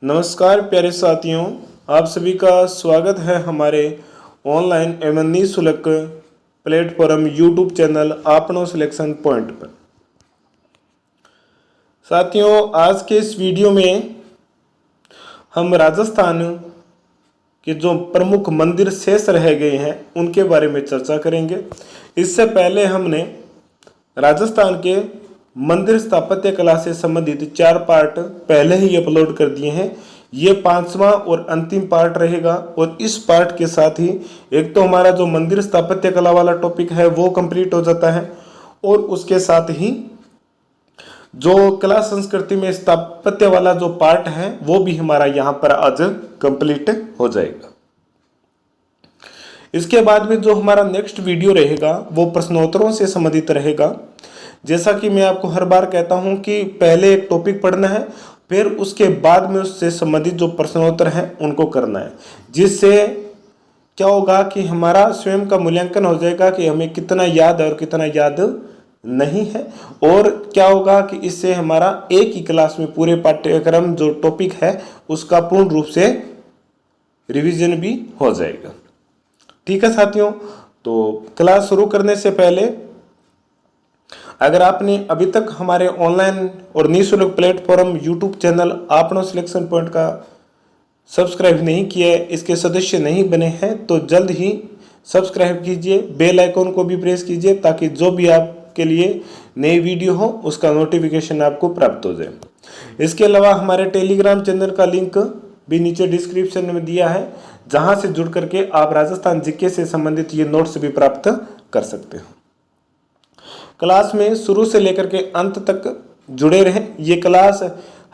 नमस्कार प्यारे साथियों, आप सभी का स्वागत है हमारे ऑनलाइन एवं निःशुल्क प्लेटफॉर्म यूट्यूब चैनल आपनो सिलेक्शन पॉइंट पर। साथियों, आज के इस वीडियो में हम राजस्थान के जो प्रमुख मंदिर शेष रह गए हैं उनके बारे में चर्चा करेंगे। इससे पहले हमने राजस्थान के मंदिर स्थापत्य कला से संबंधित 4 पार्ट पहले ही अपलोड कर दिए हैं। ये 5वां और अंतिम पार्ट रहेगा और इस पार्ट के साथ ही एक तो हमारा जो मंदिर स्थापत्य कला वाला टॉपिक है वो कंप्लीट हो जाता है और उसके साथ ही जो कला संस्कृति में स्थापत्य वाला जो पार्ट है वो भी हमारा यहाँ पर आज कंप्लीट हो जाएगा। इसके बाद में जो हमारा नेक्स्ट वीडियो रहेगा वो प्रश्नोत्तरों से संबंधित रहेगा। जैसा कि मैं आपको हर बार कहता हूं कि पहले एक टॉपिक पढ़ना है, फिर उसके बाद में उससे संबंधित जो प्रश्नोत्तर हैं उनको करना है, जिससे क्या होगा कि हमारा स्वयं का मूल्यांकन हो जाएगा कि हमें कितना याद है और कितना याद नहीं है। और क्या होगा कि इससे हमारा एक ही क्लास में पूरे पाठ्यक्रम जो टॉपिक है उसका पूर्ण रूप से रिवीजन भी हो जाएगा। ठीक है साथियों, तो क्लास शुरू करने से पहले अगर आपने अभी तक हमारे ऑनलाइन और निःशुल्क प्लेटफॉर्म यूट्यूब चैनल आपनो सिलेक्शन पॉइंट का सब्सक्राइब नहीं किया है, इसके सदस्य नहीं बने हैं, तो जल्द ही सब्सक्राइब कीजिए, बेल आइकॉन को भी प्रेस कीजिए ताकि जो भी आपके लिए नई वीडियो हो उसका नोटिफिकेशन आपको प्राप्त हो जाए। इसके अलावा हमारे टेलीग्राम चैनल का लिंक भी नीचे डिस्क्रिप्शन में दिया है, जहां से जुड़ करके आप राजस्थान जीके से संबंधित ये नोट्स भी प्राप्त कर सकते हो। क्लास में शुरू से लेकर के अंत तक जुड़े रहें। ये क्लास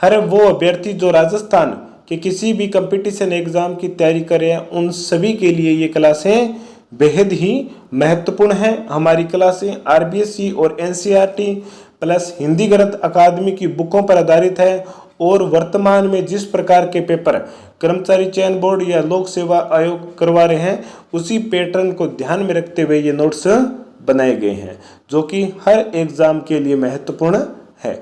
हर वो अभ्यर्थी जो राजस्थान के किसी भी कंपटीशन एग्जाम की तैयारी कर रहे हैं उन सभी के लिए ये क्लासें बेहद ही महत्वपूर्ण हैं। हमारी क्लासें आरबीएससी और एनसीईआरटी प्लस हिंदी गणित अकादमी की बुकों पर आधारित है और वर्तमान में जिस प्रकार के पेपर कर्मचारी चयन बोर्ड या लोक सेवा आयोग करवा रहे हैं उसी पैटर्न को ध्यान में रखते हुए ये नोट्स बनाए गए हैं, जो कि हर एग्जाम के लिए महत्वपूर्ण है।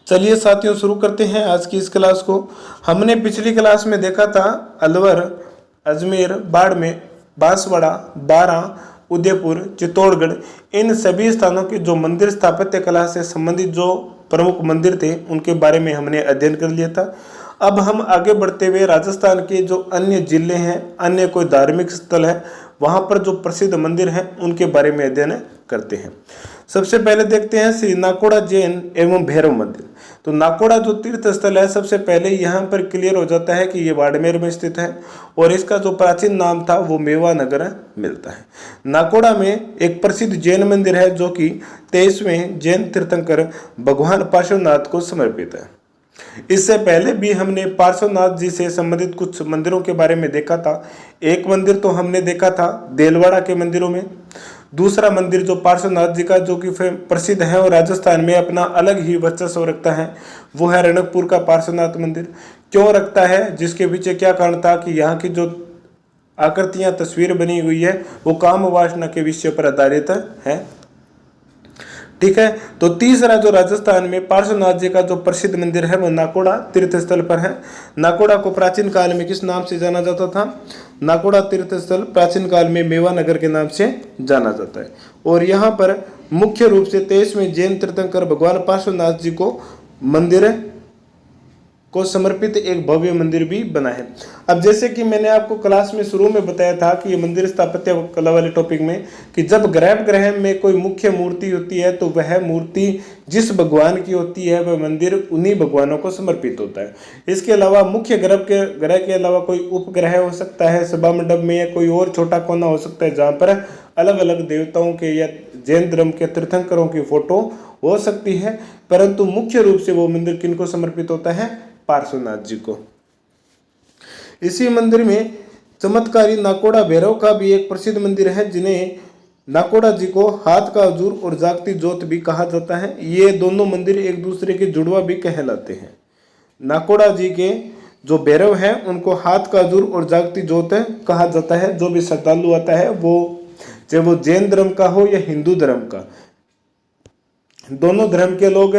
चलिए साथियों, शुरू करते हैं आज की इस क्लास को। हमने पिछली क्लास में देखा था अलवर, अजमेर, बाड़मेर, बांसवाड़ा, बारां, उदयपुर, चित्तौड़गढ़, इन सभी स्थानों के जो मंदिर स्थापत्य कला से संबंधित जो प्रमुख मंदिर थे उनके बारे में हमने अध्ययन कर लिया था। अब हम आगे बढ़ते हुए राजस्थान के जो अन्य जिले हैं, अन्य कोई धार्मिक स्थल है, वहाँ पर जो प्रसिद्ध मंदिर हैं उनके बारे में अध्ययन करते हैं। सबसे पहले देखते हैं श्री नाकोड़ा जैन एवं भैरव मंदिर। तो नाकोड़ा जो तीर्थ स्थल है, सबसे पहले यहाँ पर क्लियर हो जाता है कि ये बाड़मेर में स्थित है और इसका जो प्राचीन नाम था वो मेवा नगर मिलता है। नाकोड़ा में एक प्रसिद्ध जैन मंदिर है जो कि 23वें जैन तीर्थंकर भगवान पार्श्वनाथ को समर्पित है। इससे पहले भी हमने पार्श्वनाथ जी से संबंधित कुछ मंदिरों के बारे में देखा था। एक मंदिर तो हमने देखा था देलवाड़ा के मंदिरों में। दूसरा मंदिर जो पार्श्वनाथ जी का जो कि प्रसिद्ध है और राजस्थान में अपना अलग ही वर्चस्व रखता है वो है रणकपुर का पार्श्वनाथ मंदिर। क्यों रखता है, जिसके पीछे क्या कारण था कि यहाँ की जो आकृतियाँ तस्वीर बनी हुई है वो काम वासना के विषय पर आधारित है। ठीक है, तो तीसरा जो राजस्थान में पार्श्वनाथ जी का जो प्रसिद्ध मंदिर है वो नाकोड़ा तीर्थ स्थल पर है। नाकोड़ा को प्राचीन काल में किस नाम से जाना जाता था? नाकोड़ा तीर्थ स्थल प्राचीन काल में मेवा नगर के नाम से जाना जाता है और यहाँ पर मुख्य रूप से 23वें जैन तीर्थंकर भगवान पार्श्वनाथ जी को मंदिर को समर्पित एक भव्य मंदिर भी बना है। अब जैसे कि मैंने आपको क्लास में शुरू में बताया था कि ये मंदिर स्थापत्य कला वाले टॉपिक में कि जब गर्भगृह में कोई मुख्य मूर्ति होती है तो वह मूर्ति जिस भगवान की होती है वह मंदिर उन्हीं भगवानों को समर्पित होता है। इसके अलावा मुख्य ग्रह के अलावा कोई उपग्रह हो सकता है सभा मंडप में, या कोई और छोटा कोना हो सकता है जहाँ पर अलग अलग देवताओं के या जैन धर्म के तीर्थंकरों की फोटो हो सकती है, परंतु मुख्य रूप से वो मंदिर किनको समर्पित होता है? पार्श्वनाथ जी को। इसी मंदिर में चमत्कारी नाकोड़ा भैरव का भी एक प्रसिद्ध मंदिर है, जिन्हें नाकोड़ा जी को हाथ का हजूर और जागती जोत भी कहा जाता है। ये दोनों मंदिर एक दूसरे के जुड़वा भी कहलाते हैं। नाकोड़ा जी के जो भैरव हैं उनको हाथ का हजूर और जागती जोत कहा जाता है। जो भी श्रद्धालु आता है वो चाहे वो जैन धर्म का हो या हिंदू धर्म का, दोनों धर्म के लोग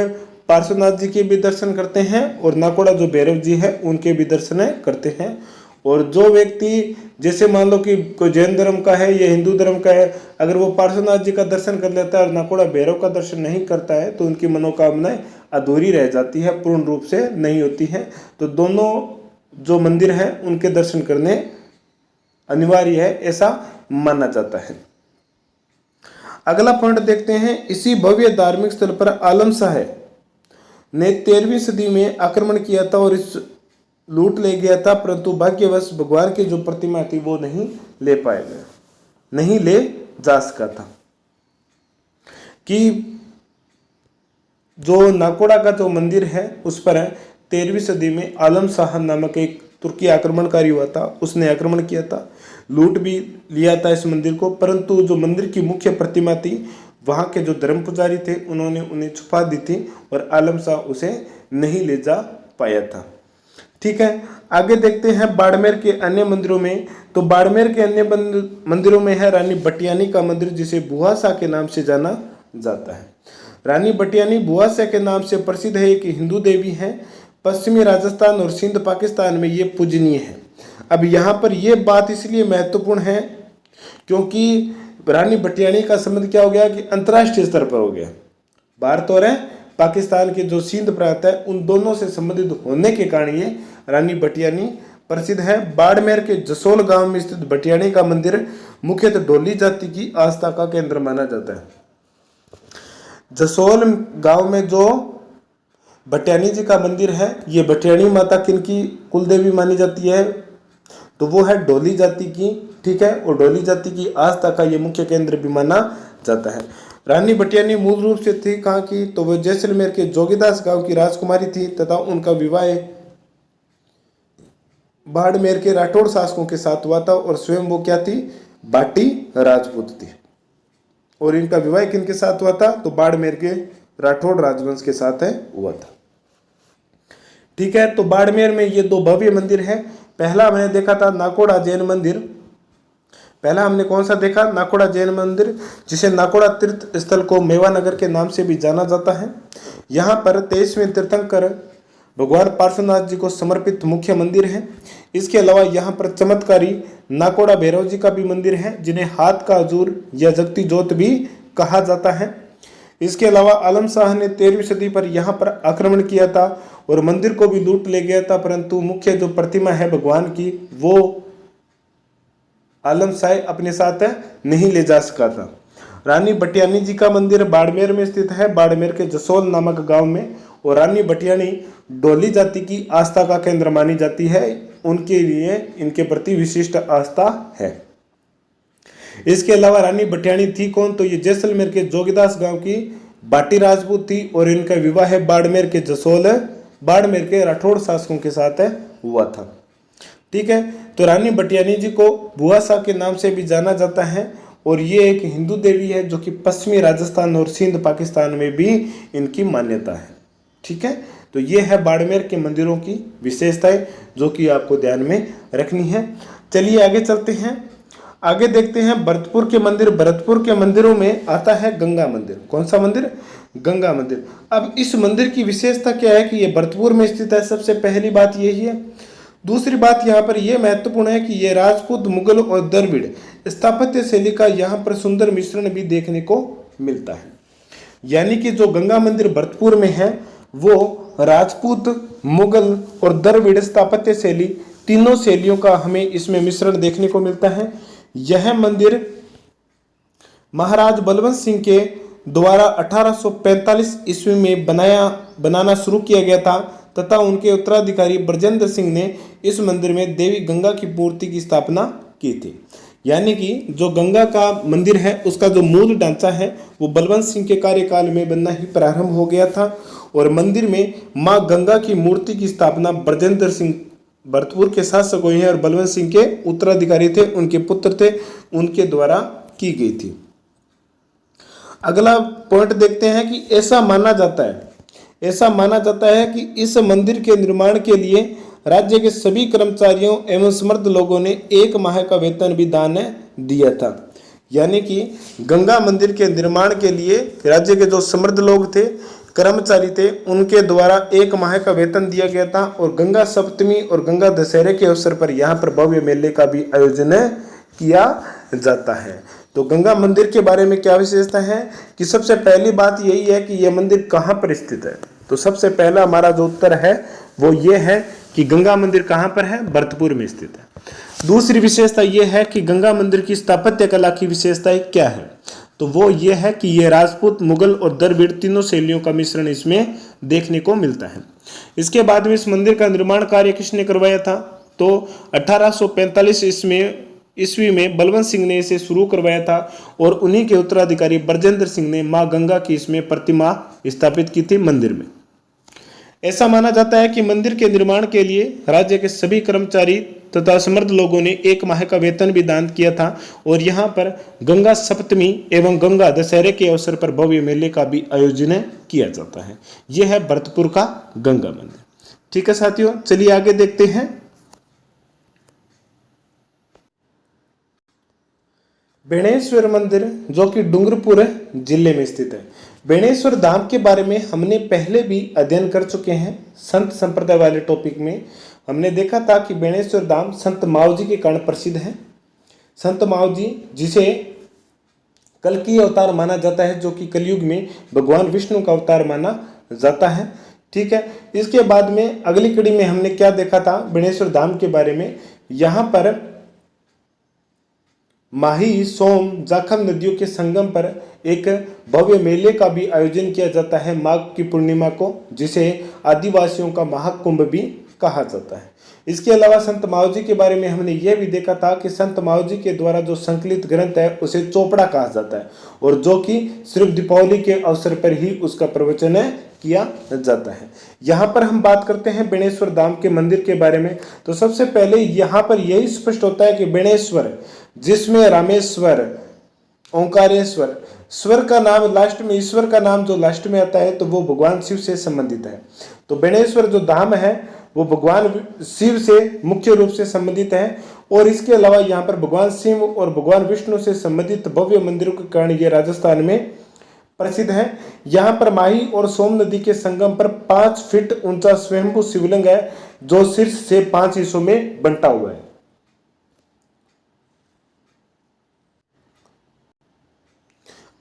पार्श्वनाथ जी के भी दर्शन करते हैं और नाकोड़ा जो भैरव जी है उनके भी दर्शन करते हैं। और जो व्यक्ति जैसे मान लो कि कोई जैन धर्म का है या हिंदू धर्म का है, अगर वो पार्श्वनाथ जी का दर्शन कर लेता है और नाकोड़ा भैरव का दर्शन नहीं करता है तो उनकी मनोकामनाएं अधूरी रह जाती है, पूर्ण रूप से नहीं होती है। तो दोनों जो मंदिर हैं उनके दर्शन करने अनिवार्य है, ऐसा माना जाता है। अगला पॉइंट देखते हैं। इसी भव्य धार्मिक स्थल पर आलम शाह ने 13वीं सदी में आक्रमण किया था और इस लूट ले गया था, परंतु भाग्यवश भगवान की जो प्रतिमा थी वो नहीं ले पाएगा, नहीं ले जा सका था। कि जो नाकोड़ा का जो मंदिर है उस पर 13वीं सदी में आलम शाह नामक एक तुर्की आक्रमणकारी हुआ था, उसने आक्रमण किया था, लूट भी लिया था इस मंदिर को, परंतु जो मंदिर की मुख्य प्रतिमा थी वहाँ के जो धर्म पुजारी थे उन्होंने उन्हें छुपा दी थी और आलम शाह उसे नहीं ले जा पाया था। ठीक है, आगे देखते हैं बाड़मेर के अन्य मंदिरों में। तो बाड़मेर के अन्य मंदिरों में है रानी बटियानी का मंदिर, जिसे बुहासा के नाम से जाना जाता है। रानी बटियानी बुहासा के नाम से प्रसिद्ध है, एक हिंदू देवी है। पश्चिमी राजस्थान और सिंध पाकिस्तान में ये पूजनीय है। अब यहाँ पर यह बात इसलिए महत्वपूर्ण है क्योंकि रानी बटियानी का संबंध क्या हो गया कि अंतर्राष्ट्रीय स्तर पर हो गया। भारत और पाकिस्तान के जो सिंध प्रांत है उन दोनों से संबंधित होने के कारण ये रानी बटियानी प्रसिद्ध है। बाड़मेर के जसोल गांव में स्थित बटियानी का मंदिर मुख्यतः डोली जाति की आस्था का केंद्र माना जाता है। जसोल गांव में जो बटियानी जी का मंदिर है, ये बटियानी माता किनकी कुलदेवी मानी जाती है, तो वो है डोली जाति की। ठीक है, और डोली जाति की आस्था का ये मुख्य केंद्र भी माना जाता है। रानी बटियानी मूल रूप से थी कहाँ की, तो वो जैसलमेर के जोगीदास गांव की राजकुमारी थी तथा उनका विवाह बाड़मेर के राठौड़ शासकों के साथ हुआ था और स्वयं वो क्या थी, बाटी राजपूत थी। और इनका विवाह किनके साथ हुआ था, तो बाड़मेर के राठौड़ राजवंश के साथ हुआ था। ठीक है, तो बाड़मेर में ये दो भव्य मंदिर है। पहला हमने देखा था नाकोड़ा जैन मंदिर। पहला हमने कौन सा देखा, नाकोड़ा जैन मंदिर, जिसे नाकोड़ा तीर्थ स्थल को मेवानगर के नाम से भी जाना जाता है। यहाँ पर 23वें तीर्थंकर भगवान पार्श्वनाथ जी को समर्पित मुख्य मंदिर है। इसके अलावा यहाँ पर चमत्कारी नाकोड़ा भैरव जी का भी मंदिर है, जिन्हें हाथ का हजूर या जगती जोत भी कहा जाता है। इसके अलावा आलम शाह ने 13वीं सदी पर यहाँ पर आक्रमण किया था और मंदिर को भी लूट ले गया था, परंतु मुख्य जो प्रतिमा है भगवान की वो आलम शाह अपने साथ नहीं ले जा सका था। रानी बटियानी जी का मंदिर बाड़मेर में स्थित है, बाड़मेर के जसोल नामक गांव में। और रानी बटियानी डोली जाति की आस्था का केंद्र मानी जाती है, उनके लिए इनके प्रति विशिष्ट आस्था है। इसके अलावा रानी बटियानी थी कौन, तो ये जैसलमेर के जोगीदास गांव की बाटी राजपूत थी और इनका विवाह बाड़मेर के जसोल बाड़मेर के राठौड़ शासकों के साथ हुआ था। ठीक है, तो रानी बटियानी जी को बुआसा के नाम से भी जाना जाता है और ये एक हिंदू देवी है जो कि पश्चिमी राजस्थान और सिंध पाकिस्तान में भी इनकी मान्यता है। ठीक है, तो ये है बाड़मेर के मंदिरों की विशेषताएं जो कि आपको ध्यान में रखनी है। चलिए आगे चलते हैं, आगे देखते हैं भरतपुर के मंदिर। भरतपुर के मंदिरों में आता है गंगा मंदिर। कौन सा मंदिर, गंगा मंदिर। अब इस मंदिर की विशेषता क्या है कि ये भरतपुर में स्थित है, सबसे पहली बात यही है। दूसरी बात यहाँ पर यह महत्वपूर्ण है कि ये राजपूत, मुगल और द्रविड़ स्थापत्य शैली का यहाँ पर सुंदर मिश्रण भी देखने को मिलता है। यानी कि जो गंगा मंदिर भरतपुर में है वो राजपूत, मुगल और द्रविड़ स्थापत्य शैली, तीनों शैलियों का हमें इसमें मिश्रण देखने को मिलता है। यह मंदिर महाराज बलवंत सिंह के द्वारा 1845 ईस्वी में बनाना शुरू किया गया था तथा उनके उत्तराधिकारी ब्रजेंद्र सिंह ने इस मंदिर में देवी गंगा की मूर्ति की स्थापना की थी। यानी कि जो गंगा का मंदिर है उसका जो मूल ढांचा है वो बलवंत सिंह के कार्यकाल में बनना ही प्रारंभ हो गया था और मंदिर में मां गंगा की मूर्ति की स्थापना ब्रजेंद्र सिंह भरतपुर के शासक हुए हैं और बलवंत सिंह के उत्तराधिकारी थे, उनके पुत्र थे, उनके द्वारा की गई थी। अगला पॉइंट देखते हैं कि ऐसा माना जाता है कि इस मंदिर के निर्माण के लिए राज्य के सभी कर्मचारियों एवं समर्थ लोगों ने 1 माह का वेतन भी दान दिया था। यानी कि गंगा मंदिर के निर्माण के लिए राज्य के जो समृद्ध लोग थे कर्मचारी थे उनके द्वारा 1 माह का वेतन दिया गया था। और गंगा सप्तमी और गंगा दशहरे के अवसर पर यहाँ पर भव्य मेले का भी आयोजन किया जाता है। तो गंगा मंदिर के बारे में क्या विशेषता है कि सबसे पहली बात यही है कि यह मंदिर कहाँ पर स्थित है। तो सबसे पहला हमारा जो उत्तर है वो ये है कि गंगा मंदिर कहाँ पर है, भरतपुर में स्थित है। दूसरी विशेषता यह है कि गंगा मंदिर की स्थापत्य कला की विशेषताएं क्या है, तो वो ये है कि ये राजपूत, मुगल और द्रविड़ तीनों शैलियों का मिश्रण इसमें देखने को मिलता है। इसके बाद में इस मंदिर का निर्माण कार्य किसने करवाया था, तो 1845 ईस्वी में बलवंत सिंह ने इसे शुरू करवाया था और उन्हीं के उत्तराधिकारी ब्रजेंद्र सिंह ने मां गंगा की इसमें प्रतिमा स्थापित की थी मंदिर में। ऐसा माना जाता है कि मंदिर के निर्माण के लिए राज्य के सभी कर्मचारी तथा समर्थ लोगों ने 1 माह का वेतन भी दान किया था। और यहाँ पर गंगा सप्तमी एवं गंगा दशहरे के अवसर पर भव्य मेले का भी आयोजन किया जाता है। यह है भरतपुर का गंगा मंदिर। ठीक है साथियों, चलिए आगे देखते हैं। बेणेश्वर मंदिर जो कि डूंगरपुर जिले में स्थित है। बेणेश्वर धाम के बारे में हमने पहले भी अध्ययन कर चुके हैं। संत संप्रदाय वाले टॉपिक में हमने देखा था कि बेणेश्वर धाम संत मावजी के कारण प्रसिद्ध है। संत मावजी जिसे कल्कि अवतार माना जाता है, जो कि कलयुग में भगवान विष्णु का अवतार माना जाता है। ठीक है, इसके बाद में अगली कड़ी में हमने क्या देखा था बेणेश्वर धाम के बारे में। यहाँ पर माही, सोम, जाखम नदियों के संगम पर एक भव्य मेले का भी आयोजन किया जाता है माघ की पूर्णिमा को, जिसे आदिवासियों का महाकुंभ भी कहा जाता है। इसके अलावा संत मावजी के बारे में हमने यह भी देखा था कि संत मावजी के द्वारा जो संकलित ग्रंथ है उसे चोपड़ा कहा जाता है और जो कि सिर्फ दीपावली के अवसर पर ही उसका प्रवचन किया जाता है। यहाँ पर हम बात करते हैं बेणेश्वर धाम के मंदिर के बारे में। तो सबसे पहले यहाँ पर यही स्पष्ट होता है कि बेणेश्वर, जिसमें रामेश्वर, ओंकारेश्वर, स्वर का नाम लास्ट में, ईश्वर का नाम जो लास्ट में आता है तो वो भगवान शिव से संबंधित है। तो बेणेश्वर जो धाम है वो भगवान शिव से मुख्य रूप से संबंधित है। और इसके अलावा यहाँ पर भगवान शिव और भगवान विष्णु से संबंधित भव्य मंदिरों के कारण ये राजस्थान में प्रसिद्ध है। यहाँ पर माही और सोम नदी के संगम पर 5 फीट ऊंचा स्वयंभू शिवलिंग है जो शीर्ष से 5 हिस्सों में बंटा हुआ है।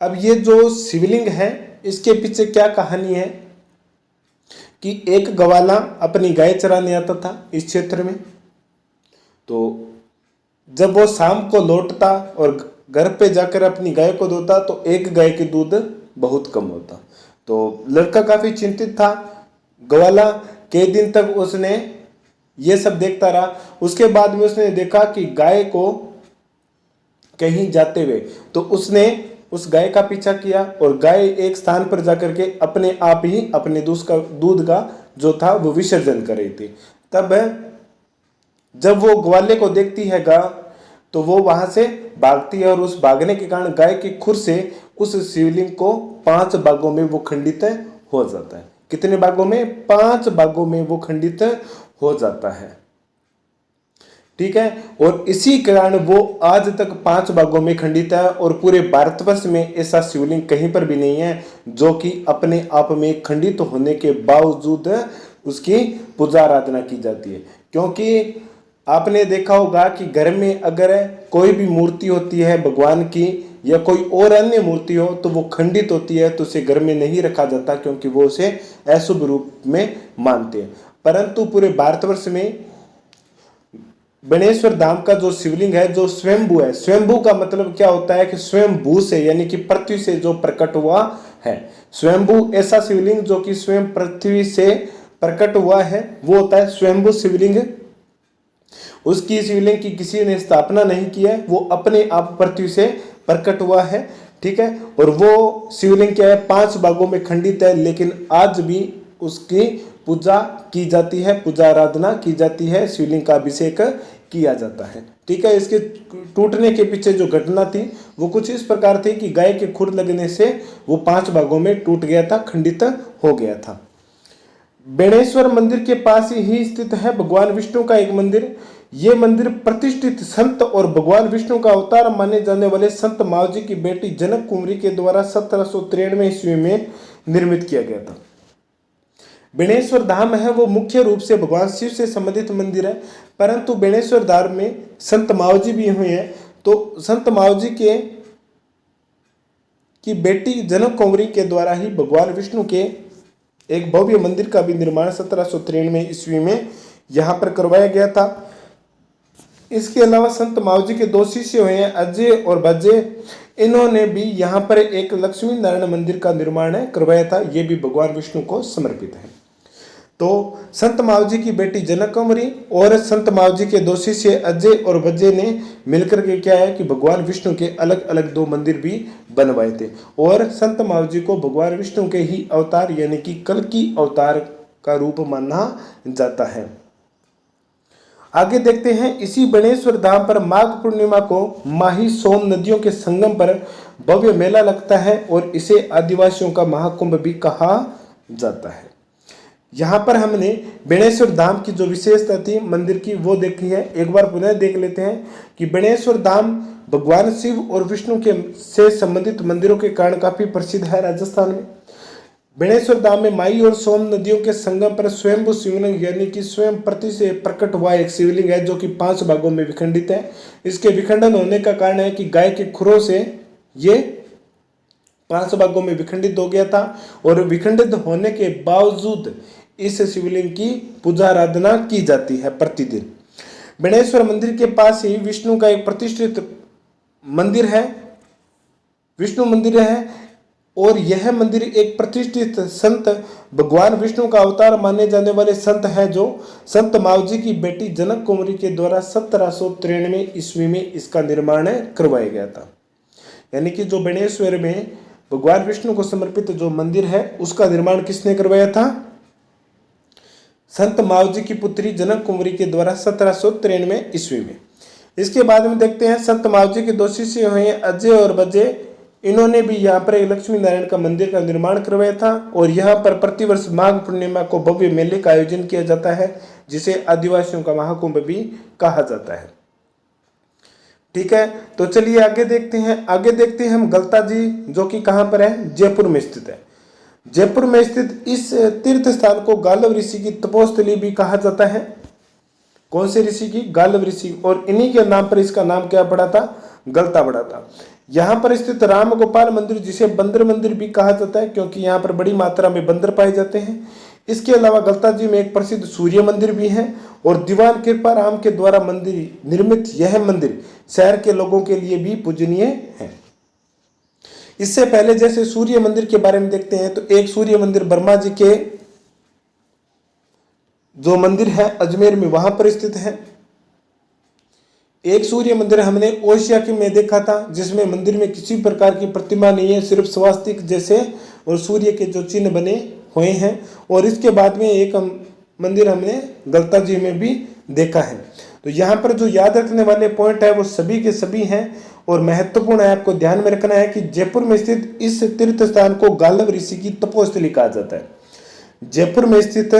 अब ये जो शिवलिंग है इसके पीछे क्या कहानी है कि एक ग्वाला अपनी गाय चराने आता था इस क्षेत्र में। तो जब वो शाम को लौटता और घर पे जाकर अपनी गाय को धोता तो एक गाय के दूध बहुत कम होता। तो लड़का काफी चिंतित था। ग्वाला कई दिन तक उसने ये सब देखता रहा। उसके बाद में उसने देखा कि गाय को कहीं जाते हुए, तो उसने उस गाय का पीछा किया और गाय एक स्थान पर जाकर के अपने आप ही अपने दूध का जो था वो विसर्जन कर रही थी। तब जब वो ग्वाले को देखती है गाय तो वो वहां से भागती है और उस भागने के कारण गाय के खुर से उस शिवलिंग को 5 भागों में वो खंडित हो जाता है। कितने भागों में? 5 भागों में वो खंडित हो जाता है। ठीक है, और इसी कारण वो आज तक 5 भागों में खंडित है और पूरे भारतवर्ष में ऐसा शिवलिंग कहीं पर भी नहीं है जो कि अपने आप में खंडित होने के बावजूद उसकी पूजा आराधना की जाती है। क्योंकि आपने देखा होगा कि घर में अगर कोई भी मूर्ति होती है भगवान की या कोई और अन्य मूर्ति हो तो वो खंडित होती है, तो उसे घर में नहीं रखा जाता क्योंकि वो उसे अशुभ रूप में मानते हैं। परंतु पूरे भारतवर्ष में बेणेश्वर धाम का जो शिवलिंग है जो स्वयंभू है, स्वयंभू का मतलब क्या होता है कि स्वयंभू से यानी कि पृथ्वी से जो प्रकट हुआ है। स्वयंभू ऐसा शिवलिंग जो कि स्वयं पृथ्वी से प्रकट हुआ है वो होता है स्वयंभू शिवलिंग। उसकी शिवलिंग की किसी ने स्थापना नहीं की है, वो अपने आप पृथ्वी से प्रकट हुआ है। ठीक है, और वो शिवलिंग क्या है 5 भागों में खंडित है, लेकिन आज भी उसकी पूजा की जाती है, पूजा आराधना की जाती है, शिवलिंग का अभिषेक किया जाता है। ठीक है, इसके टूटने के पीछे जो घटना थी वो कुछ इस प्रकार थी कि गाय के खुर लगने से वो 5 भागों में टूट गया था, खंडित हो गया था। बेणेश्वर मंदिर के पास ही स्थित है भगवान विष्णु का एक मंदिर। ये मंदिर प्रतिष्ठित संत और भगवान विष्णु का अवतार माने जाने वाले संत मावजी की बेटी जनक कुमारी के द्वारा 1793 ईस्वी में निर्मित किया गया था। बेणेश्वर धाम है वो मुख्य रूप से भगवान शिव से संबंधित मंदिर है, परंतु बेणेश्वर धाम में संत मावजी भी हुए हैं। तो संत मावजी की बेटी जनक कुंवरी के द्वारा ही भगवान विष्णु के एक भव्य मंदिर का भी निर्माण 1793 ईस्वी में यहाँ पर करवाया गया था। इसके अलावा संत मावजी के दो शिष्य हुए हैं, अजय और बजय। इन्होंने भी यहाँ पर एक लक्ष्मी नारायण मंदिर का निर्माण करवाया था, ये भी भगवान विष्णु को समर्पित है। तो संत मावजी की बेटी जनक कुंवरी और संत मावजी के दो शिष्य अजय और बजय ने मिलकर के क्या है कि भगवान विष्णु के अलग अलग दो मंदिर भी बनवाए थे। और संत मावजी को भगवान विष्णु के ही अवतार यानी कि कल्कि अवतार का रूप माना जाता है। आगे देखते हैं, इसी बेणेश्वर धाम पर माघ पूर्णिमा को माही सोम नदियों के संगम पर भव्य मेला लगता है और इसे आदिवासियों का महाकुंभ भी कहा जाता है। यहाँ पर हमने बेणेश्वर धाम की जो विशेषता थी मंदिर की वो देखी है। एक बार पुनः देख लेते हैं कि बेणेश्वर धाम भगवान शिव और विष्णु के से संबंधित मंदिरों के कारण काफी प्रसिद्ध है राजस्थान में। बेणेश्वर धाम में माई और सोम नदियों के संगम पर स्वयंभू शिवलिंग यानी कि स्वयं प्रति से प्रकट हुआ एक शिवलिंग है जो कि 5 भागों में विखंडित है। इसके विखंडन होने का कारण है कि गाय के खुरों से ये 5 भागों में विखंडित हो गया था और विखंडित होने के बावजूद इस शिवलिंग की पूजा आराधना की जाती है प्रतिदिन। बेणेश्वर मंदिर के पास ही विष्णु का एक प्रतिष्ठित मंदिर है, विष्णु मंदिर है, और यह मंदिर एक प्रतिष्ठित संत भगवान विष्णु का अवतार माने जाने वाले संत है जो संत मावजी की बेटी जनक कुंवरी के द्वारा 1793 ईस्वी में इसका निर्माण करवाया गया था। यानी कि जो बेणेश्वर में भगवान विष्णु को समर्पित जो मंदिर है उसका निर्माण किसने करवाया था? संत मावजी की पुत्री जनक कुंवरी के द्वारा 1793 ईस्वी में। इसके बाद में देखते हैं संत मावजी के दो शिष्य हुए अजय और बजय। इन्होंने भी यहाँ पर एक लक्ष्मी नारायण का मंदिर का निर्माण करवाया था और यहाँ पर प्रतिवर्ष माघ पूर्णिमा को भव्य मेले का आयोजन किया जाता है जिसे आदिवासियों का महाकुंभ भी कहा जाता है। ठीक है, तो चलिए आगे देखते हैं। आगे देखते हैं हम गलता जी, जो कि कहाँ पर है? जयपुर में स्थित है। जयपुर में स्थित इस तीर्थ स्थान को गालव ऋषि की तपोस्थली भी कहा जाता है। कौन से ऋषि की? गालव ऋषि। और इन्हीं के नाम पर इसका नाम क्या पड़ा था? गलता पड़ा था। यहाँ पर स्थित राम गोपाल मंदिर, जिसे बंदर मंदिर भी कहा जाता है क्योंकि यहाँ पर बड़ी मात्रा में बंदर पाए जाते हैं। इसके अलावा गलता जी में एक प्रसिद्ध सूर्य मंदिर भी है और दीवान कृपा राम के द्वारा मंदिर निर्मित यह मंदिर शहर के लोगों के लिए भी पूजनीय है। इससे पहले जैसे सूर्य मंदिर के बारे में देखते हैं तो एक सूर्य मंदिर ब्रह्मा जी के जो मंदिर है अजमेर में वहां पर स्थित है। एक सूर्य मंदिर हमने ओशिया के में देखा था जिसमें मंदिर में किसी प्रकार की प्रतिमा नहीं है, सिर्फ स्वास्तिक जैसे और सूर्य के जो चिन्ह बने हुए हैं। और इसके बाद में एक मंदिर हमने गलता जी में भी देखा है। तो यहाँ पर जो याद रखने वाले पॉइंट है वो सभी के सभी हैं और महत्वपूर्ण है, आपको ध्यान में रखना है कि जयपुर में स्थित इस तीर्थ स्थान को गालव ऋषि की तपोस्थली कहा जाता है। जयपुर में स्थित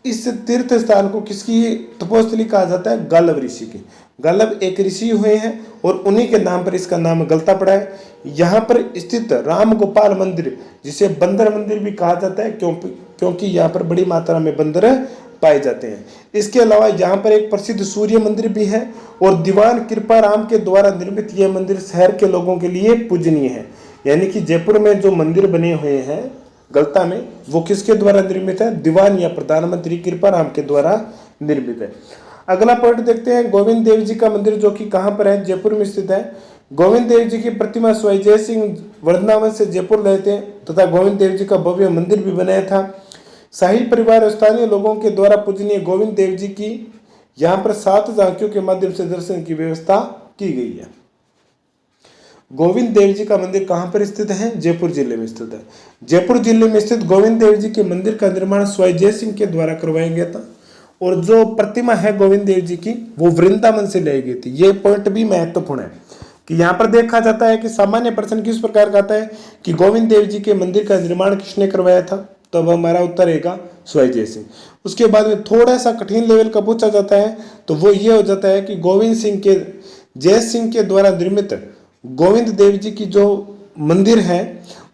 इस तीर्थ स्थान को किसकी तपोस्थली कहा जाता है? गालव ऋषि की। गालव एक ऋषि हुए हैं और उन्हीं के नाम पर इसका नाम गलता पड़ा है। यहाँ पर स्थित राम गोपाल मंदिर, जिसे बंदर मंदिर भी कहा जाता है क्योंकि यहाँ पर बड़ी मात्रा में बंदर पाए जाते हैं। इसके अलावा यहाँ पर एक प्रसिद्ध सूर्य मंदिर भी है और दीवान कृपा राम के द्वारा निर्मित यह मंदिर शहर के लोगों के लिए पूजनीय है। यानी कि जयपुर में जो मंदिर बने हुए हैं गलता में वो किसके द्वारा निर्मित है? दीवान या प्रधानमंत्री कृपा राम के द्वारा निर्मित है। अगला पॉइंट देखते हैं, गोविंद देव जी का मंदिर, जो कि कहाँ पर है? जयपुर में स्थित है। गोविंद देव जी की प्रतिमा स्वाई जय सिंह वृंदावन से जयपुर लाए थे तथा गोविंद देव जी का भव्य मंदिर भी बनाया था। शाही परिवार और स्थानीय लोगों के द्वारा पूजनीय गोविंद देव जी की यहाँ पर 7 झांकियों के माध्यम से दर्शन की व्यवस्था की गई है। गोविंद देव जी का मंदिर कहाँ पर स्थित है? जयपुर जिले में स्थित है। जयपुर जिले में स्थित गोविंद देव जी के मंदिर का निर्माण स्वाई जय सिंह के द्वारा करवाया गया था और जो प्रतिमा है गोविंद देव जी की वो वृंदावन से लाई गई थी। ये पॉइंट भी महत्वपूर्ण है कि यहाँ पर देखा जाता है कि सामान्य प्रश्न किस प्रकार का आता है कि गोविंद देव जी के मंदिर का निर्माण किसने करवाया था? तो अब हमारा उत्तर रहेगा स्वाई जय सिंह। उसके बाद में थोड़ा सा कठिन लेवल का पूछा जाता है तो वो ये हो जाता है कि गोविंद सिंह के जय सिंह के द्वारा निर्मित गोविंद देव जी की जो मंदिर है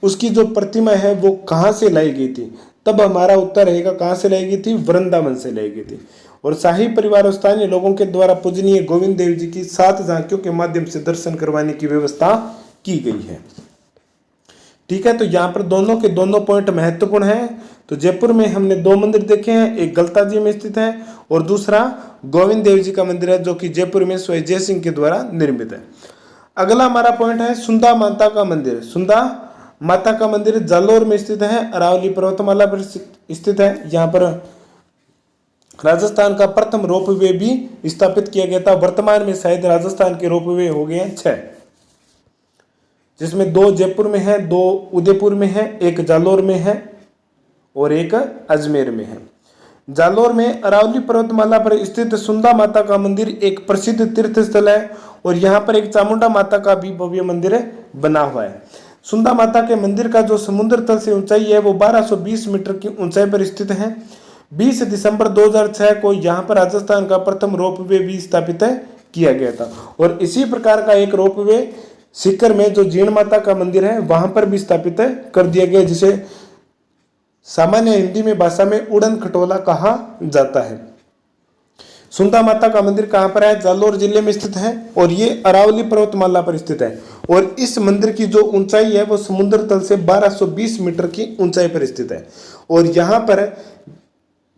उसकी जो प्रतिमा है वो कहाँ से लाई गई थी? तब हमारा उत्तर रहेगा कहाँ से लाई गई थी? वृंदावन से लाई गई थी। और शाही परिवार और स्थानीय लोगों के द्वारा पूजनीय गोविंद देव जी की 7 झांकियों के माध्यम से दर्शन करवाने की व्यवस्था की गई है। ठीक है, तो यहाँ पर दोनों के दोनों पॉइंट महत्वपूर्ण हैं। तो जयपुर में हमने 2 मंदिर देखे हैं, एक गलता जी में स्थित है और दूसरा गोविंद देव जी का मंदिर है जो कि जयपुर में स्वयं जय सिंह के द्वारा निर्मित है। अगला हमारा पॉइंट है सुंदा माता का मंदिर। सुंदा माता का मंदिर जालोर में स्थित है, अरावली पर्वतमाला पर स्थित है। यहाँ पर राजस्थान का प्रथम रोपवे भी स्थापित किया गया था। वर्तमान में शायद राजस्थान के रोपवे हो गए हैं 6, जिसमें 2 जयपुर में है, 2 उदयपुर में है, एक जालोर में है और एक अजमेर में है। जालोर में अरावली पर्वतमाला पर स्थित सुंदा माता का मंदिर एक प्रसिद्ध तीर्थ स्थल है और यहाँ पर एक चामुंडा माता का भी भव्य मंदिर बना हुआ है। सुंदा माता के मंदिर का जो समुद्र तल से ऊंचाई है वो 1220 मीटर की ऊंचाई पर स्थित है। 20 दिसंबर 2006 को यहाँ पर राजस्थान का प्रथम रोपवे भी स्थापित किया गया था और इसी प्रकार का एक रोपवे सीकर में जो जीण माता का मंदिर है वहां पर भी स्थापित कर दिया गया, जिसे सामान्य हिंदी में भाषा में उड़न खटोला कहा जाता है। सुंदा माता का मंदिर कहां पर है? जालोर जिले में स्थित है और ये अरावली पर्वतमाला पर स्थित है और इस मंदिर की जो ऊंचाई है वो समुद्र तल से 1220 मीटर की ऊंचाई पर स्थित है और यहाँ पर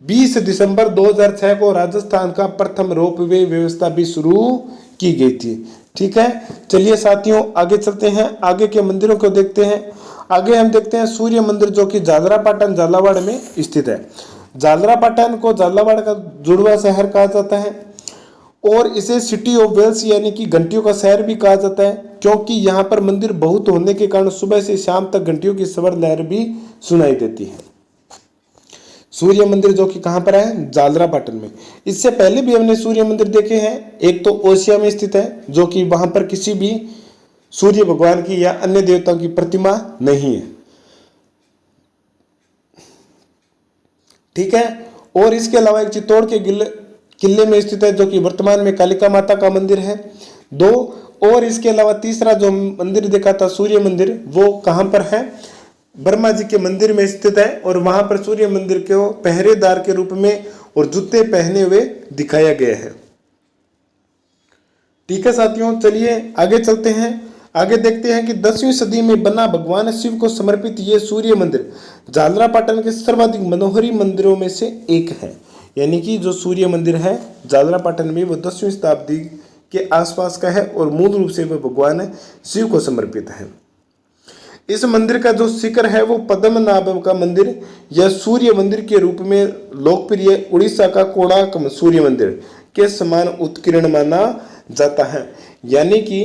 20 दिसंबर 2006 को राजस्थान का प्रथम रोपवे व्यवस्था भी शुरू की गई थी। ठीक है, चलिए साथियों आगे चलते हैं, आगे के मंदिरों को देखते हैं। आगे हम देखते हैं सूर्य मंदिर जो कि झालरापाटन झालावाड़ में स्थित है। झालरापाटन को झालावाड़ का जुड़वा शहर कहा जाता है और इसे सिटी ऑफ वेल्स यानी कि घंटियों का शहर भी कहा जाता है, क्योंकि यहाँ पर मंदिर बहुत होने के कारण सुबह से शाम तक घंटियों की स्वर लहर भी सुनाई देती है। सूर्य मंदिर जो कि कहां पर है? झालरापाटन में। इससे पहले भी हमने सूर्य मंदिर देखे हैं। एक तो ओसिया में स्थित है जो कि वहां पर किसी भी सूर्य भगवान की या अन्य देवताओं की प्रतिमा नहीं है। ठीक है, और इसके अलावा एक चित्तौड़ के किले में स्थित है जो कि वर्तमान में कालिका माता का मंदिर है। 2 और इसके अलावा तीसरा जो मंदिर देखा था सूर्य मंदिर वो कहां पर है? ब्रह्मा जी के मंदिर में स्थित है और वहां पर सूर्य मंदिर को पहरेदार के रूप में और जूते पहने हुए दिखाया गया है। ठीक है साथियों, चलिए आगे चलते हैं। आगे देखते हैं कि 10वीं सदी में बना भगवान शिव को समर्पित ये सूर्य मंदिर झालरापाटन के सर्वाधिक मनोहरी मंदिरों में से एक है। यानी कि जो सूर्य मंदिर है झालरापाटन में वो 10वीं शताब्दी के आसपास का है और मूल रूप से वह भगवान शिव को समर्पित है। इस मंदिर का जो शिखर है वो पद्मनाभ का मंदिर या सूर्य मंदिर के रूप में लोकप्रिय उड़ीसा का कोणार्क सूर्य मंदिर के समान उत्कीर्ण माना जाता है। यानी कि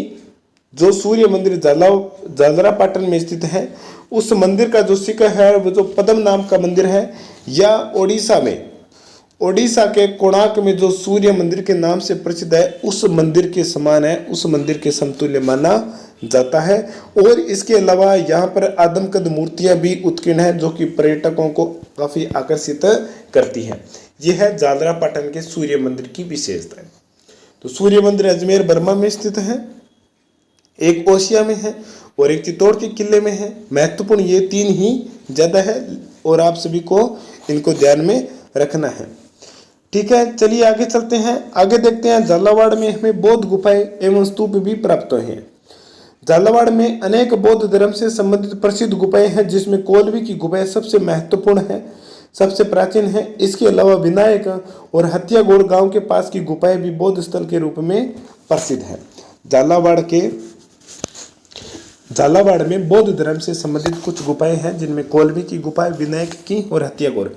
जो सूर्य मंदिर झालरापाटन में स्थित है उस मंदिर का जो शिखर है वो जो पद्मनाभ का मंदिर है या ओडिशा के कोणार्क में जो सूर्य मंदिर के नाम से प्रसिद्ध है उस मंदिर के समान है, उस मंदिर के समतुल्य माना जाता है। और इसके अलावा यहाँ पर आदमकद मूर्तियां भी उत्कीर्ण है जो कि पर्यटकों को काफी आकर्षित करती हैं। यह है झालरापाटन के सूर्य मंदिर की विशेषता है। तो सूर्य मंदिर अजमेर बर्मा में स्थित है, एक ओसिया में है और एक चित्तौड़ के किले में है। महत्वपूर्ण ये 3 ही ज्यादा है और आप सभी को इनको ध्यान में रखना है। ठीक है, चलिए आगे चलते हैं। आगे देखते हैं झालावाड़ में हमें बौद्ध गुफाएं एवं स्तूप भी प्राप्त हुए हैं। झालावाड़ में अनेक बौद्ध धर्म से संबंधित प्रसिद्ध गुफाएं हैं जिसमें कोलवी की गुफाएं सबसे महत्वपूर्ण है, सबसे प्राचीन है। इसके अलावा विनायक और हत्यागोड़ गांव के पास की गुफाएं भी बौद्ध स्थल के रूप में प्रसिद्ध है। झालावाड़ में बौद्ध धर्म से संबंधित कुछ गुफाएं हैं जिनमें कोलवी की गुफाएं, विनायक की और हत्यागोड़।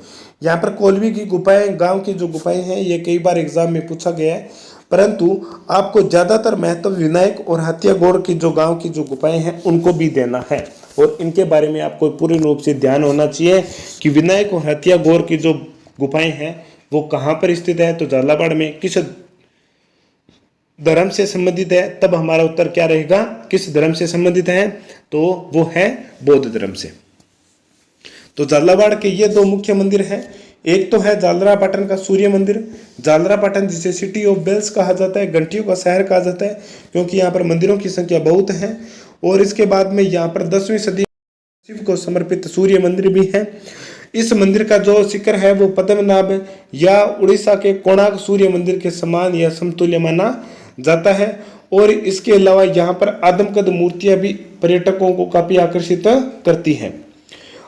यहाँ पर कोलवी की गुफाएं, गांव की जो गुफाएं हैं, ये कई बार एग्जाम में पूछा गया है, परंतु आपको ज्यादातर महत्व विनायक और हत्यागोड़ की जो गांव की जो गुफाएं हैं उनको भी देना है और इनके बारे में आपको पूर्ण रूप से ध्यान होना चाहिए कि विनायक और हत्यागोड़ की जो गुफाएं हैं वो कहाँ पर स्थित है, तो झालावाड़ में किस धर्म से संबंधित है। तब हमारा उत्तर क्या रहेगा? किस धर्म से संबंधित है? तो वो है बौद्ध धर्म से। तो झालावाड़ के ये 2 मुख्य मंदिर हैं। एक तो है झालरापाटन का सूर्य मंदिर। झालरापाटन जिसे सिटी ऑफ बेल्स कहा जाता है, घंटियों का शहर कहा जाता है, क्योंकि यहाँ पर मंदिरों की संख्या बहुत है। और इसके बाद में यहाँ पर 10वीं सदी शिव को समर्पित सूर्य मंदिर भी है। इस मंदिर का जो शिखर है वो पद्मनाभ या उड़ीसा के कोणार्क सूर्य मंदिर के समान या समतुल्य माना जाता है। और इसके अलावा यहाँ पर आदमकद मूर्तियां भी पर्यटकों को काफी आकर्षित करती हैं।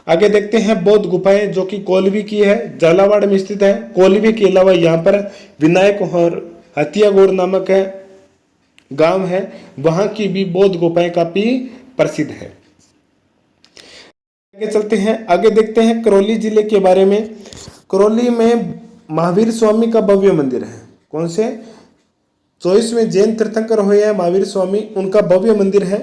आगे देखते हैं बौद्ध गुफाएं, जो कि कोलवी की है, झालावाड़ में स्थित है। कोलवी के अलावा यहाँ पर विनायक और हथियागोड़ नामक है गांव है, वहां की भी बौद्ध गुफाएं काफी प्रसिद्ध है। आगे चलते हैं, आगे देखते हैं करौली जिले के बारे में। करौली में महावीर स्वामी का भव्य मंदिर है। कौन से? 24वें जैन तीर्थंकर हुए हैं महावीर स्वामी, उनका भव्य मंदिर है।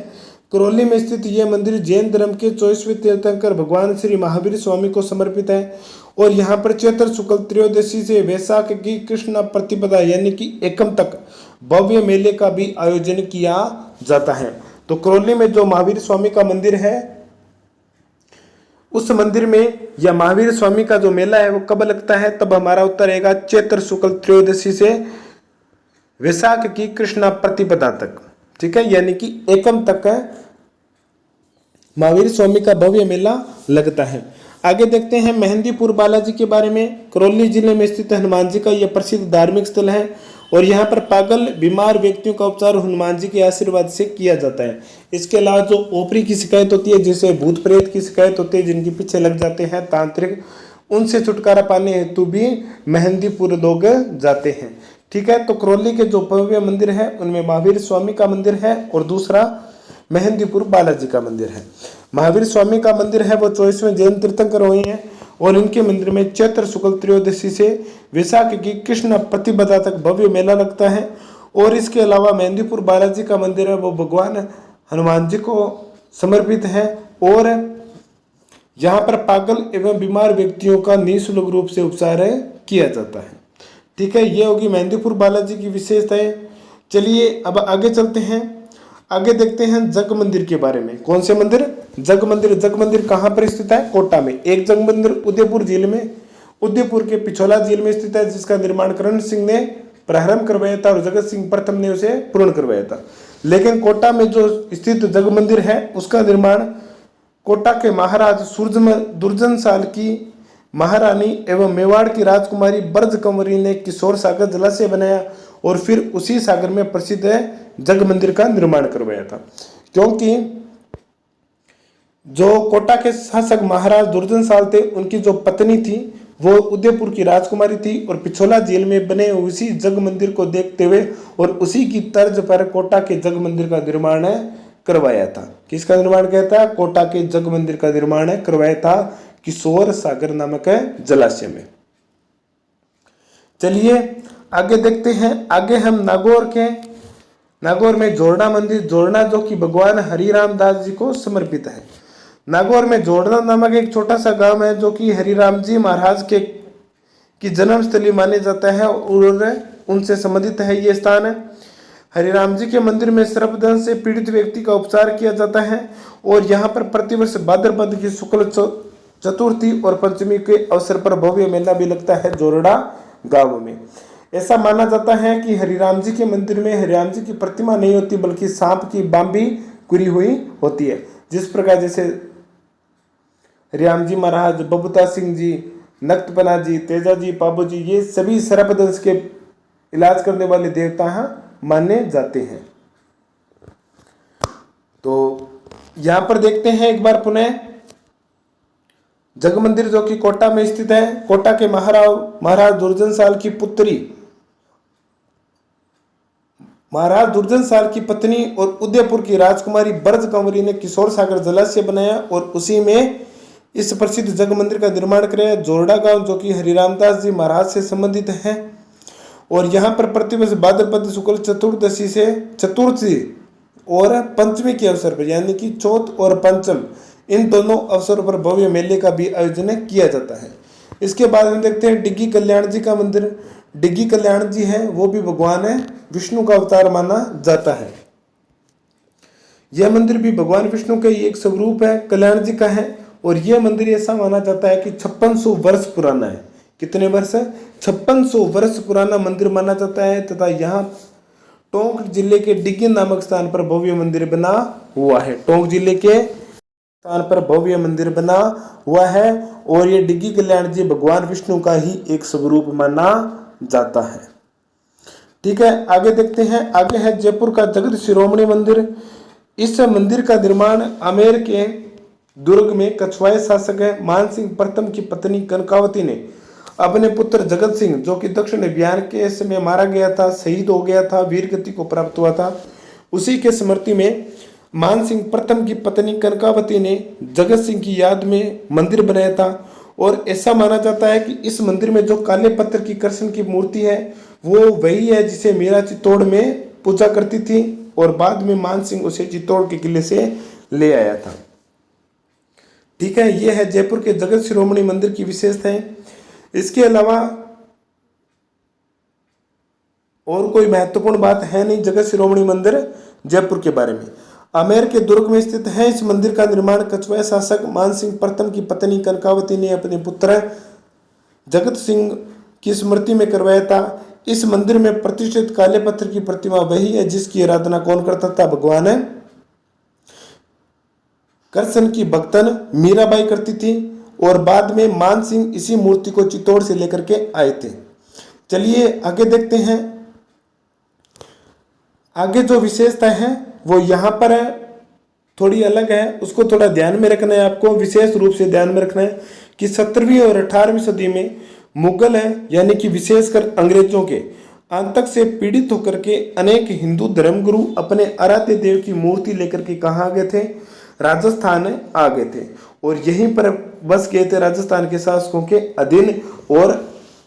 करौली में स्थित यह मंदिर जैन धर्म के 24वें तीर्थंकर भगवान श्री महावीर स्वामी को समर्पित है। और यहाँ पर चैत्र शुक्ल त्रयोदशी से वैशाख की कृष्ण प्रतिपदा यानी कि एकम तक भव्य मेले का भी आयोजन किया जाता है। तो करौली में जो महावीर स्वामी का मंदिर है, उस मंदिर में या महावीर स्वामी का जो मेला है वो कब लगता है? तब हमारा उत्तर रहेगा चैत्र शुक्ल त्रयोदशी से वैशाख की कृष्णा प्रतिपदा तक। ठीक है, यानी कि एकम तक महावीर स्वामी का भव्य मेला लगता है। आगे देखते हैं मेहंदीपुर बालाजी के बारे में। करौली जिले में स्थित हनुमान जी का यह प्रसिद्ध धार्मिक स्थल है और यहाँ पर पागल बीमार व्यक्तियों का उपचार हनुमान जी के आशीर्वाद से किया जाता है। इसके अलावा जो ओपरी की शिकायत होती है, जैसे भूत प्रेत की शिकायत होती है, जिनके पीछे लग जाते हैं तांत्रिक, उनसे छुटकारा पाने हेतु भी मेहंदीपुर लोग जाते हैं। ठीक है, तो करौली के जो भव्य मंदिर है उनमें महावीर स्वामी का मंदिर है और दूसरा मेहंदीपुर बालाजी का मंदिर है। महावीर स्वामी का मंदिर है वो 24वें जैन तीर्थंकर हुए हैं और इनके मंदिर में चैत्र शुक्ल त्रयोदशी से वैशाख की कृष्ण प्रतिपदा तक भव्य मेला लगता है। और इसके अलावा मेहंदीपुर बालाजी का मंदिर है वो भगवान हनुमान जी को समर्पित है और यहाँ पर पागल एवं बीमार व्यक्तियों का निःशुल्क रूप से उपचार किया जाता है। ठीक है, ये होगी मेहंदीपुर बालाजी की विशेषताएं। चलिए अब आगे चलते हैं, आगे देखते हैं जग मंदिर के बारे में। कौन से मंदिर? जग मंदिर। जग मंदिर कहाँ पर स्थित है? कोटा में। एक जग मंदिर उदयपुर जिले में, उदयपुर के पिछोला झील में स्थित है, जिसका निर्माण करण सिंह ने प्रारंभ करवाया था और जगत सिंह प्रथम ने उसे पूर्ण करवाया था। लेकिन कोटा में जो स्थित जग मंदिर है उसका निर्माण कोटा के महाराज दुर्जन साल की महारानी एवं मेवाड़ की राजकुमारी ब्रज कंवरी ने किशोर सागर जलाशय बनाया और फिर उसी सागर में प्रसिद्ध जग मंदिर का निर्माण करवाया था। क्योंकि जो कोटा के शासक महाराज दुर्जन साल थे, उनकी जो पत्नी थी वो उदयपुर की राजकुमारी थी और पिछोला जेल में बने उसी जग मंदिर को देखते हुए और उसी की तर्ज पर कोटा के जग मंदिर का निर्माण करवाया था। किसका निर्माण किया था? कोटा के जग मंदिर का निर्माण करवाया था किशोर सागर नामक जलाशय में। चलिए आगे देखते हैं, आगे हम नागौर में जोड़ना मंदिर, जोड़ना जो कि भगवान हरिराम दास जी को समर्पित है। नागौर में जोड़ना नामक एक छोटा सा गांव है जो कि हरिराम जी महाराज की जन्मस्थली माने जाता है और उनसे संबंधित है ये स्थान है। हरिराम जी के मंदिर में सर्पदंश से पीड़ित व्यक्ति का उपचार किया जाता है और यहाँ पर प्रतिवर्ष भाद्रपद की शुक्ल चतुर्थी और पंचमी के अवसर पर भव्य मेला भी लगता है जोरडा गांव में। ऐसा माना जाता है कि हरिराम जी के मंदिर में हरिराम जी की प्रतिमा नहीं होती बल्कि सांप की बांबी कुरी हुई होती है। जिस प्रकार जैसे हरिराम जी महाराज, बबूता सिंह जी, नक्तपना जी, तेजा जी, पाबू जी, ये सभी सर्पदंश के इलाज करने वाले देवता माने जाते हैं। तो यहां पर देखते हैं एक बार पुनः जग मंदिर जो कि कोटा में स्थित है। कोटा के महाराज दुर्जन साल की पुत्री, महाराज दुर्जन साल की पत्नी और उदयपुर की राजकुमारी ब्रज कंवरी ने किशोर सागर जलाशय बनाया और उसी में इस प्रसिद्ध जग मंदिर का निर्माण कराया। जोरडा गांव जो कि हरिरामदास जी महाराज से संबंधित है और यहाँ पर प्रतिवर्ष भाद्रपद शुक्ल चतुर्थी और पंचमी के अवसर पर यानी कि चौथ और पंचम, इन दोनों अवसरों पर भव्य मेले का भी आयोजन किया जाता है। इसके बाद हम देखते हैं डिग्गी कल्याण जी का मंदिर। डिग्गी कल्याण जी है वो भी भगवान विष्णु का अवतार माना जाता है। यह मंदिर भी भगवान विष्णु का एक स्वरूप है, कल्याण जी का है और यह मंदिर ऐसा माना जाता है कि 5600 वर्ष पुराना है। कितने वर्ष है? 5600 वर्ष पुराना मंदिर माना जाता है तथा यहाँ टोंक जिले के डिग्गी नामक स्थान पर भव्य मंदिर बना हुआ है। टोंक जिले के स्थान पर भव्य मंदिर बना हुआ है और ये डिग्गी कल्याण जी भगवान विष्णु का ही एक स्वरूप माना जाता है। ठीक है, आगे देखते हैं। आगे है जयपुर का जगत शिरोमणि मंदिर। इस मंदिर का निर्माण आमेर के दुर्ग में कछवाए शासक है मानसिंह प्रथम की पत्नी कनकावती ने अपने पुत्र जगत सिंह, जो कि दक्षिण अभियान के समय मारा गया था, शहीद हो गया था, वीर गति को प्राप्त हुआ था, उसी के स्मृति में मानसिंह प्रथम की पत्नी कनकावती ने जगत सिंह की याद में मंदिर बनाया था। और ऐसा माना जाता है कि इस मंदिर में जो काले पत्थर की कृष्ण की मूर्ति है वो वही है जिसे मीरा चित्तौड़ में पूजा करती थी और बाद में मानसिंह उसे चित्तौड़ के किले से ले आया था। ठीक है, यह है जयपुर के जगत शिरोमणि मंदिर की विशेषताएं। इसके अलावा और कोई महत्वपूर्ण बात है नहीं जगत शिरोमणि मंदिर जयपुर के बारे में। आमेर के दुर्ग में स्थित है। इस मंदिर का निर्माण कछवाए शासक मानसिंह प्रथम की पत्नी कनकावती ने अपने पुत्र जगत सिंह की स्मृति में करवाया था। इस मंदिर में प्रतिष्ठित काले पत्थर की प्रतिमा वही है जिसकी आराधना कौन करता था? भगवान कृष्ण की भक्तन मीराबाई करती थी और बाद में मानसिंह इसी मूर्ति को चित्तौड़ से लेकर के आए थे। चलिए आगे देखते हैं। आगे जो विशेषता है वो यहाँ पर है, थोड़ी अलग है, उसको थोड़ा ध्यान में रखना है। आपको विशेष रूप से ध्यान में रखना है कि 17वीं और 18वीं सदी में मुगल है यानी कि विशेषकर अंग्रेजों के आतंक से पीड़ित होकर के अनेक हिंदू धर्मगुरु अपने आराध्य देव की मूर्ति लेकर के कहाँ गए थे? राजस्थान आ गए थे और यहीं पर बस गए थे राजस्थान के शासकों के अधीन और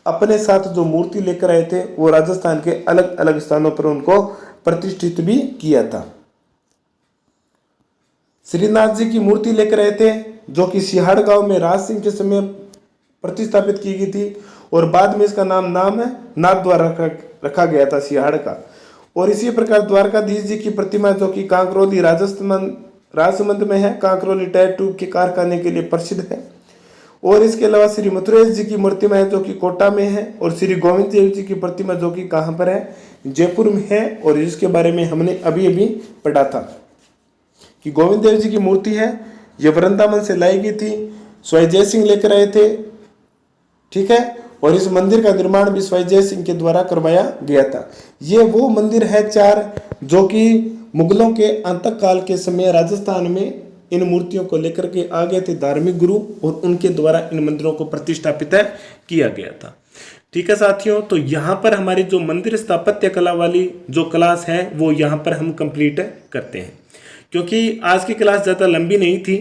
अपने साथ जो मूर्ति लेकर आए थे वो राजस्थान के अलग अलग स्थानों पर उनको प्रतिष्ठित भी किया था। श्रीनाथ जी की मूर्ति लेकर आए थे जो कि सिहाड़ गांव में राज सिंह के समय प्रतिस्थापित की गई थी और बाद में इसका नाम है नाथ द्वारा रखा गया था सिहाड़ का। और इसी प्रकार द्वारकाधीश जी की प्रतिमा जो कि कांकरोली राजसमंद में है, कांकरोली टायर ट्यूब के कारखाने के लिए प्रसिद्ध है। और इसके अलावा श्री मथुरेश जी की प्रतिमा है जो कि कोटा में है और श्री गोविंद देव जी की प्रतिमा जो कि कहाँ पर है? जयपुर में है। और इसके बारे में हमने अभी अभी पढ़ा था कि गोविंद देव जी की मूर्ति है, ये वृंदावन से लाई गई थी, स्वाई जय सिंह लेकर आए थे। ठीक है, और इस मंदिर का निर्माण भी स्वाई जय सिंह के द्वारा करवाया गया था। ये वो मंदिर है 4 जो कि मुगलों के अंतक काल के समय राजस्थान में इन मूर्तियों को लेकर के आ गए थे धार्मिक गुरु और उनके द्वारा इन मंदिरों को प्रतिष्ठापित किया गया था। ठीक है साथियों, तो यहाँ पर हमारी जो मंदिर स्थापत्य कला वाली जो क्लास है वो यहाँ पर हम कंप्लीट करते हैं, क्योंकि आज की क्लास ज़्यादा लंबी नहीं थी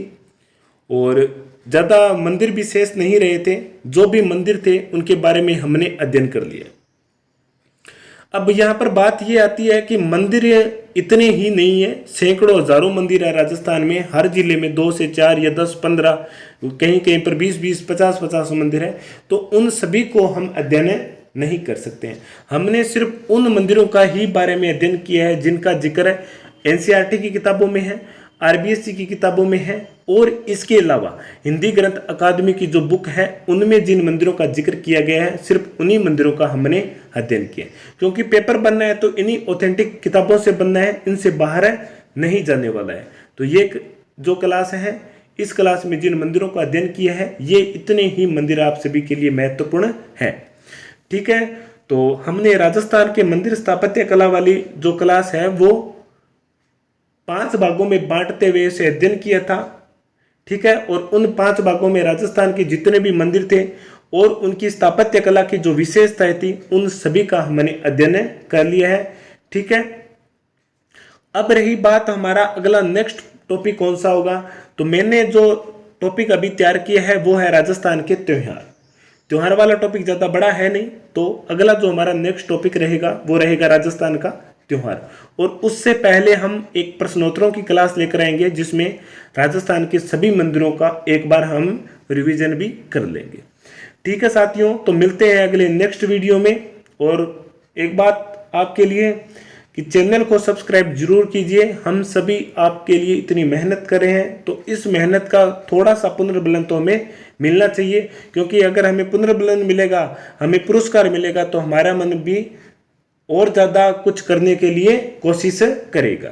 और ज़्यादा मंदिर भी शेष नहीं रहे थे। जो भी मंदिर थे उनके बारे में हमने अध्ययन कर लिया। अब यहाँ पर बात ये आती है कि मंदिर इतने ही नहीं है, सैकड़ों हजारों मंदिर है राजस्थान में। हर जिले में 2 से 4 या 10, 15, कहीं कहीं पर 20, 50 मंदिर है। तो उन सभी को हम अध्ययन नहीं कर सकते हैं। हमने सिर्फ उन मंदिरों का ही बारे में अध्ययन किया है जिनका जिक्र एनसीईआरटी की किताबों में है, आरबीएससी की किताबों में है और इसके अलावा हिंदी ग्रंथ अकादमी की जो बुक है उनमें जिन मंदिरों का जिक्र किया गया है सिर्फ उन्हीं मंदिरों का हमने अध्ययन किया। क्योंकि पेपर बनना है तो इन्हीं ऑथेंटिक किताबों से बनना है, इनसे बाहर नहीं जाने वाला है। तो ये जो क्लास है, इस क्लास में जिन मंदिरों का अध्ययन किया है ये इतने ही मंदिर आप सभी के लिए महत्वपूर्ण है। ठीक है, तो हमने राजस्थान के मंदिर स्थापत्य कला वाली जो क्लास है वो 5 भागों में बांटते हुए इसे अध्ययन किया था। ठीक है, और उन 5 भागों में राजस्थान के जितने भी मंदिर थे और उनकी स्थापत्य कला की जो विशेषताएं थी उन सभी का हमने अध्ययन कर लिया है। ठीक है, अब रही बात हमारा अगला नेक्स्ट टॉपिक कौन सा होगा। तो मैंने जो टॉपिक अभी तैयार किया है वो है राजस्थान के त्योहार वाला टॉपिक ज़्यादा बड़ा है नहीं। तो अगला जो हमारा नेक्स्ट टॉपिक रहेगा वो रहेगा राजस्थान का त्योहार। और उससे पहले हम एक प्रश्नोत्तरों की क्लास लेकर आएंगे जिसमें राजस्थान के सभी मंदिरों का एक बार हम रिवीजन भी कर लेंगे। ठीक है साथियों, तो मिलते हैं अगले नेक्स्ट वीडियो में। और एक बात आपके लिए कि चैनल को सब्सक्राइब जरूर कीजिए। हम सभी आपके लिए इतनी मेहनत कर रहे हैं तो इस मेहनत का थोड़ा सा पुनर्बलन तो हमें मिलना चाहिए, क्योंकि अगर हमें पुनर्बलन मिलेगा, हमें पुरस्कार मिलेगा तो हमारा मन भी और ज़्यादा कुछ करने के लिए कोशिश करेगा।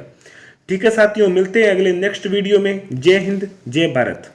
ठीक है साथियों, मिलते हैं अगले नेक्स्ट वीडियो में। जय हिंद, जय भारत।